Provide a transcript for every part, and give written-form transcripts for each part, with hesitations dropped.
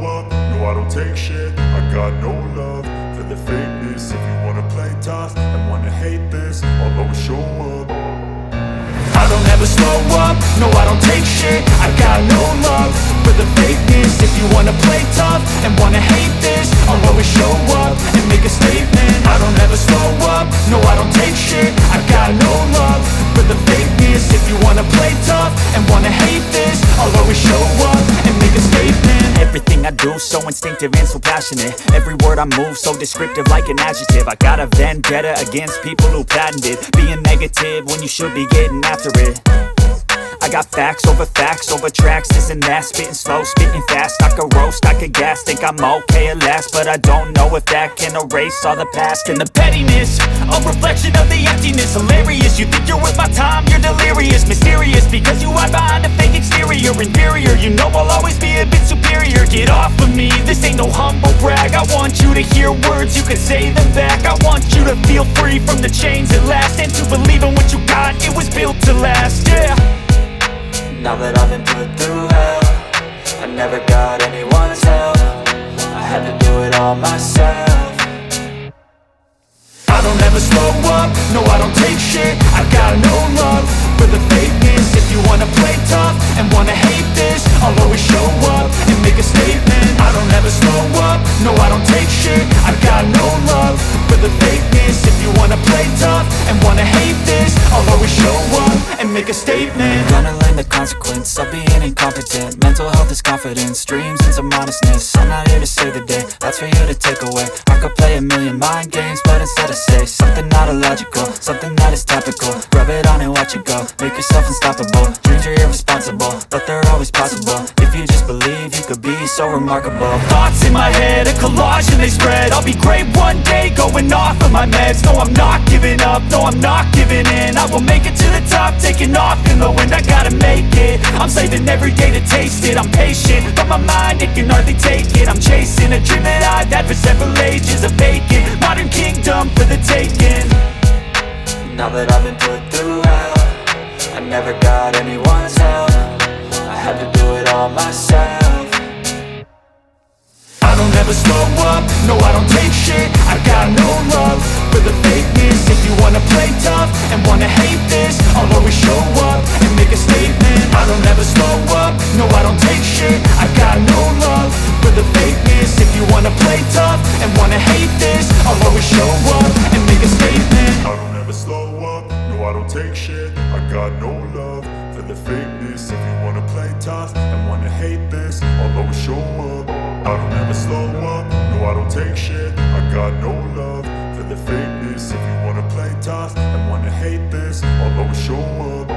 up, no I don't take shit. I got no love for the fakeness. If you wanna play tough and wanna hate this, I'll always show up. I don't ever slow up, no I don't take shit. I got no love for the fakeness. If you wanna play tough and wanna hate this, I'll always show up and make a statement. I don't ever slow up, no I don't take shit. I got no love for the fakeness. If you wanna play tough and wanna hate this, I'll always show up and make a statement. Everything I do so instinctive and so passionate. Every word I move so descriptive like an adjective. I got a vendetta against people who patented being negative when you should be getting after it. I got facts over tracks, this and that. Spitting slow, spitting fast, I could roast, I could gas. Think I'm okay at last, but I don't know if that can erase all the past. And the pettiness, a reflection of the emptiness. Hilarious, you think you're worth my time, you're delirious. Mysterious, because you hide behind a fake exterior. Inferior, you know I'll always be a bit superior. Get off of me, this ain't no humble brag. I want you to hear words, you can say them back. I want you to feel free from the chains at last, and to believe in what you got, it was built to last, yeah. Now that I've been put through hell, I never got anyone's help. I had to do it all myself. I don't ever slow up, no I don't take shit. I got no love for the fakeness. If you wanna play tough and wanna hate this, I'll always show up and make a statement. I don't ever slow up, no I don't take shit. I got no love for the fakeness. If you wanna play tough and wanna hate this, I'll always show up and make a statement. Gonna learn the consequence of being incompetent. Mental health is confidence, dreams and some honestness. I'm not here to save the day, that's for you to take away. I could play a million mind games, but instead I say something not illogical, something that is topical. Rub it on and watch it go, make yourself unstoppable. Dreams are irresponsible, but they're always possible. If you just believe, you could be so remarkable. Thoughts in my head, a collage and they spread. I'll be great one day, going off of my meds. No, I'm not giving up, no, I'm not giving in. I will make it to the top, taking off in the wind. I gotta make it, I'm saving every day to taste it. I'm patient, but my mind, it can hardly take it. I'm chasing a dream that I've had for several ages. A vacant, modern kingdom for the taking. Now that I've been put through hell, I never got anyone's help. I had to do it all myself. I don't ever slow up, no I don't take shit. I got no love for the fakeness. If you wanna play tough and wanna hate this, I'll always show up and make a statement. I don't ever slow up, no I don't take shit. I got no love for the fakeness. If you wanna play tough and wanna hate this, I'll always show up and make a statement. I don't ever slow up, no I don't take shit. I got no love for the fakeness. If you wanna play tough and wanna hate this, I'll always show up. I don't ever slow up, no I don't take shit. I got no love for the fakeness. If you wanna play tough and wanna hate this, I'll always show up.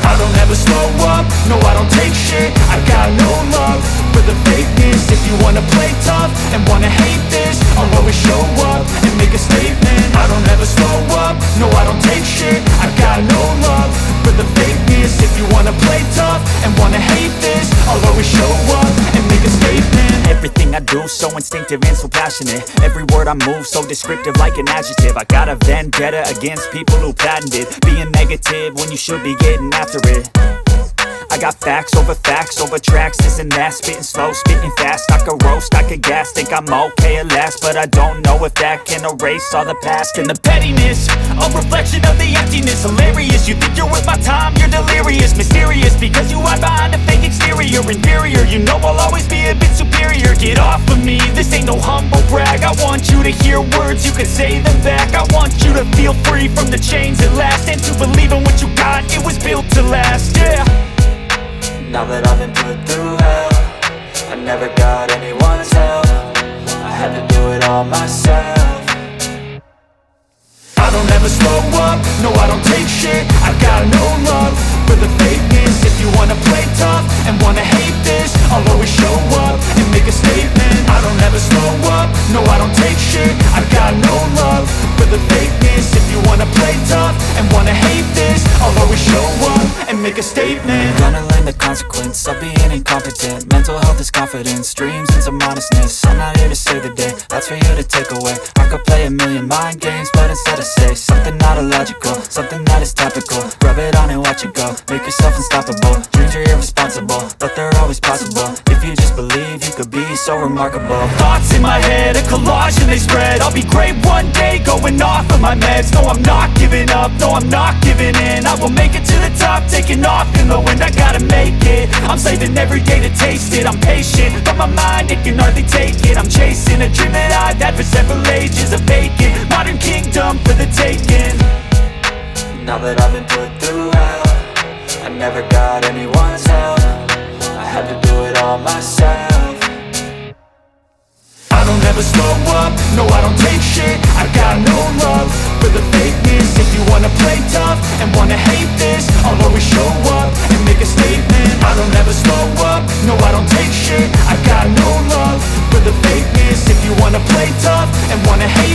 I don't ever slow up, no I don't take shit. I got no love for the fakeness. If you wanna play tough and wanna hate this, I'll always show up and make a statement. I don't ever slow up, no I don't take shit. I got no love for the fakeness. If you wanna play tough and wanna hate this, I'll always show up and make a statement. Everything I do so instinctive and so passionate. Every word I move so descriptive like an adjective. I got a vendetta against people who patented being negative when you should be getting after it. I got facts over tracks, this and that. Spitting slow, spitting fast, I could roast, I could gas. Think I'm okay at last, but I don't know if that can erase all the past. And the pettiness, a reflection of the emptiness. Hilarious, you think you're worth my time, you're delirious. Mysterious, because you hide behind a fake exterior. Inferior, you know I'll always be a bit superior. Get off of me, this ain't no humble brag. I want you to hear words, you can say them back. I want you to feel free from the chains at last, and to believe in what you got, it was built to last, yeah. Now that I've been put through hell, I never got anyone's help. I had to do it all myself. I don't ever slow up, no I don't take shit. I got no love for the fakeness. If you wanna play tough and wanna hate this, I'll always show up and make a statement. I don't ever slow up, no I don't take shit. I got no love for the fakeness. If you wanna play tough and wanna hate this, I'll always show up and make a statement. I'm gonna learn the consequence of being incompetent. Mental health is confidence, dreams and some honestness. I'm not here to save the day, that's for you to take away. I could play a million mind games, but instead I say something not illogical, something that is topical. Rub it on and watch it go, make yourself unstoppable. Dreams are irresponsible, but they're always possible. If you just believe, you could be so remarkable. Thoughts in my head, a collage and they spread. I'll be great one day, going off of my meds. No, I'm not giving up, no, I'm not giving in. I will make it to the top, taking off in the wind. I gotta make it, I'm saving every day to taste it. I'm patient, but my mind, it can hardly take it. I'm chasing a dream that I've had for several ages. A vacant, modern kingdom for the taking. Now that I've been put through hell, I never got anyone's help. I had to do it all myself. I don't ever slow up, no I don't take shit. I got no love for the fakeness. If you wanna play tough and wanna hate this, I'll always show up and make a statement. I don't ever slow up, no I don't take shit. I got no love for the fakeness. If you wanna play tough and wanna hate